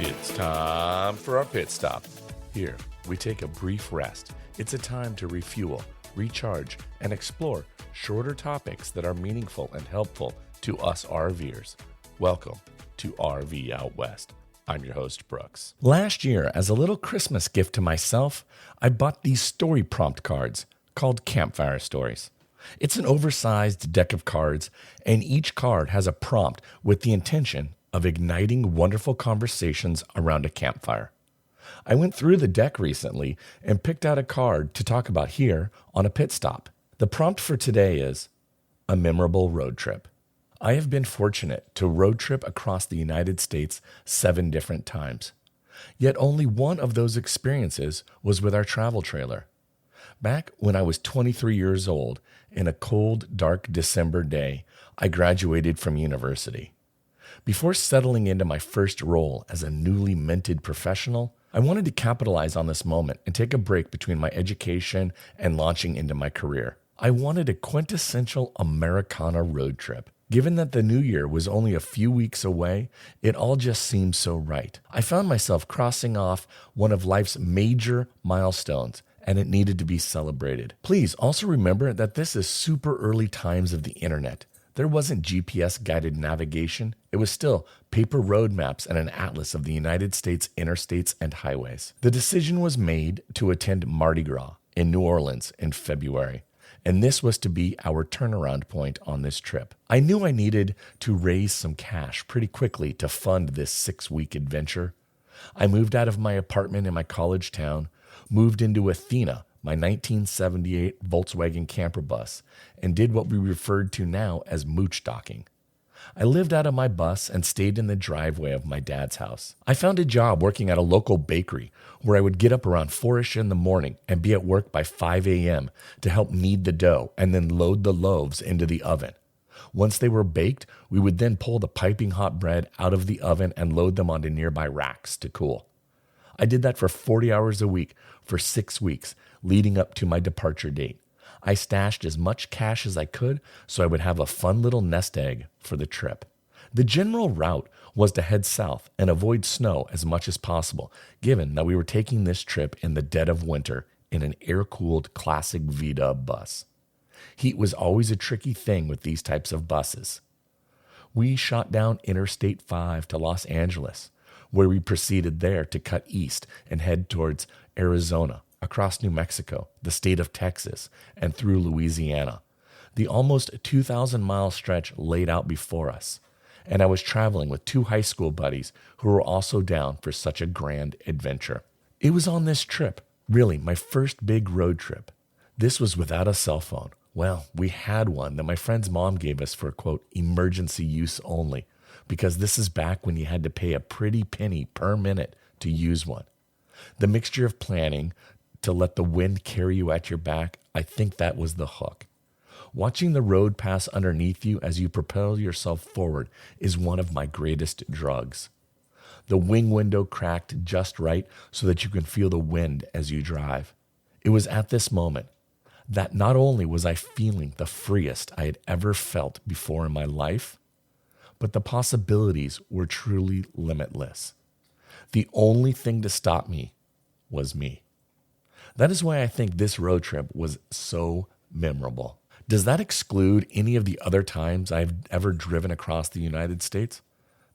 It's time for our pit stop. Here, we take a brief rest. It's a time to refuel, recharge, and explore shorter topics that are meaningful and helpful to us RVers. Welcome to RV Out West. I'm your host, Brooks. Last year, as a little Christmas gift to myself, I bought these story prompt cards called Campfire Stories. It's an oversized deck of cards, and each card has a prompt with the intention of igniting wonderful conversations around a campfire. I went through the deck recently and picked out a card to talk about here on a pit stop. The prompt for today is a memorable road trip. I have been fortunate to road trip across the United States 7 different times. Yet only one of those experiences was with our travel trailer. Back when I was 23 years old, in a cold, dark December day, I graduated from university. Before settling into my first role as a newly minted professional, I wanted to capitalize on this moment and take a break between my education and launching into my career. I wanted a quintessential Americana road trip. Given that the new year was only a few weeks away, it all just seemed so right. I found myself crossing off one of life's major milestones, and it needed to be celebrated. Please also remember that this is super early times of the internet. There wasn't GPS-guided navigation. It was still paper road maps and an atlas of the United States interstates and highways. The decision was made to attend Mardi Gras in New Orleans in February, and this was to be our turnaround point on this trip. I knew I needed to raise some cash pretty quickly to fund this 6-week adventure. I moved out of my apartment in my college town, moved into Athena, my 1978 Volkswagen camper bus, and did what we referred to now as mooch docking. I lived out of my bus and stayed in the driveway of my dad's house. I found a job working at a local bakery where I would get up around 4-ish in the morning and be at work by 5 a.m. to help knead the dough and then load the loaves into the oven. Once they were baked, we would then pull the piping hot bread out of the oven and load them onto nearby racks to cool. I did that for 40 hours a week for 6 weeks, leading up to my departure date. I stashed as much cash as I could so I would have a fun little nest egg for the trip. The general route was to head south and avoid snow as much as possible, given that we were taking this trip in the dead of winter in an air-cooled classic V-Dub bus. Heat was always a tricky thing with these types of buses. We shot down Interstate 5 to Los Angeles, where we proceeded there to cut east and head towards Arizona, across New Mexico, the state of Texas, and through Louisiana. The almost 2,000-mile stretch laid out before us, and I was traveling with 2 high school buddies who were also down for such a grand adventure. It was on this trip, really my first big road trip. This was without a cell phone. Well, we had one that my friend's mom gave us for, quote, emergency use only, because this is back when you had to pay a pretty penny per minute to use one. The mixture of planning to let the wind carry you at your back, I think that was the hook. Watching the road pass underneath you as you propel yourself forward is one of my greatest drugs. The wing window cracked just right so that you can feel the wind as you drive. It was at this moment that not only was I feeling the freest I had ever felt before in my life, but the possibilities were truly limitless. The only thing to stop me was me. That is why I think this road trip was so memorable. Does that exclude any of the other times I've ever driven across the United States?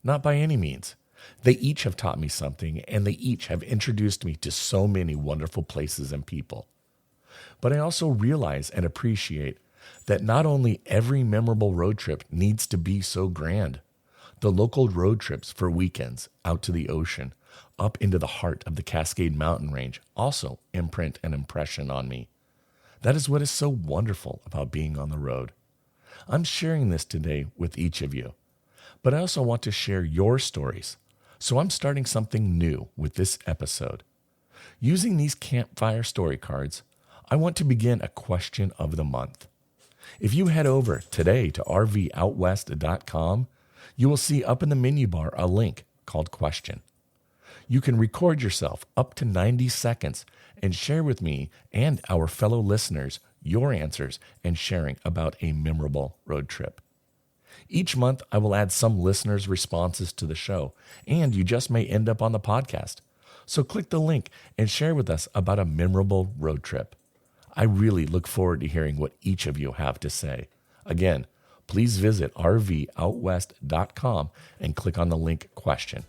Not by any means. They each have taught me something, and they each have introduced me to so many wonderful places and people. But I also realize and appreciate that not only every memorable road trip needs to be so grand. The local road trips for weekends out to the ocean, up into the heart of the Cascade Mountain Range, also imprint an impression on me. That is what is so wonderful about being on the road. I'm sharing this today with each of you, but I also want to share your stories. So I'm starting something new with this episode. Using these campfire story cards, I want to begin a question of the month. If you head over today to rvoutwest.com, you will see up in the menu bar a link called Question. You can record yourself up to 90 seconds and share with me and our fellow listeners your answers and sharing about a memorable road trip. Each month, I will add some listeners' responses to the show, and you just may end up on the podcast. So click the link and share with us about a memorable road trip. I really look forward to hearing what each of you have to say. Again, please visit rvoutwest.com and click on the link question.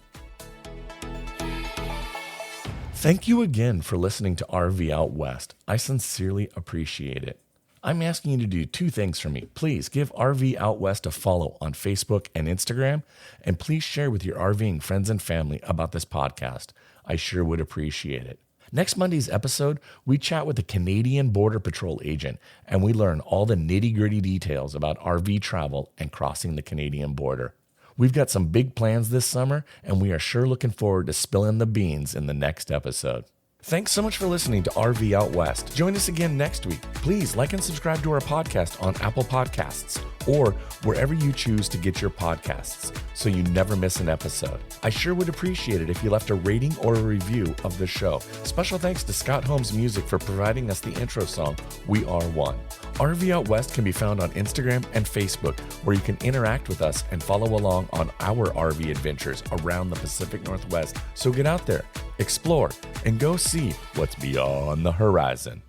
Thank you again for listening to RV Out West. I sincerely appreciate it. I'm asking you to do two things for me. Please give RV Out West a follow on Facebook and Instagram, and please share with your RVing friends and family about this podcast. I sure would appreciate it. Next Monday's episode, we chat with a Canadian Border Patrol agent, and we learn all the nitty-gritty details about RV travel and crossing the Canadian border. We've got some big plans this summer, and we are sure looking forward to spilling the beans in the next episode. Thanks so much for listening to RV Out West. Join us again next week. Please like and subscribe to our podcast on Apple Podcasts or wherever you choose to get your podcasts so you never miss an episode. I sure would appreciate it if you left a rating or a review of the show. Special thanks to Scott Holmes Music for providing us the intro song, We Are One. RV Out West can be found on Instagram and Facebook, where you can interact with us and follow along on our RV adventures around the Pacific Northwest. So get out there, explore, and go see what's beyond the horizon.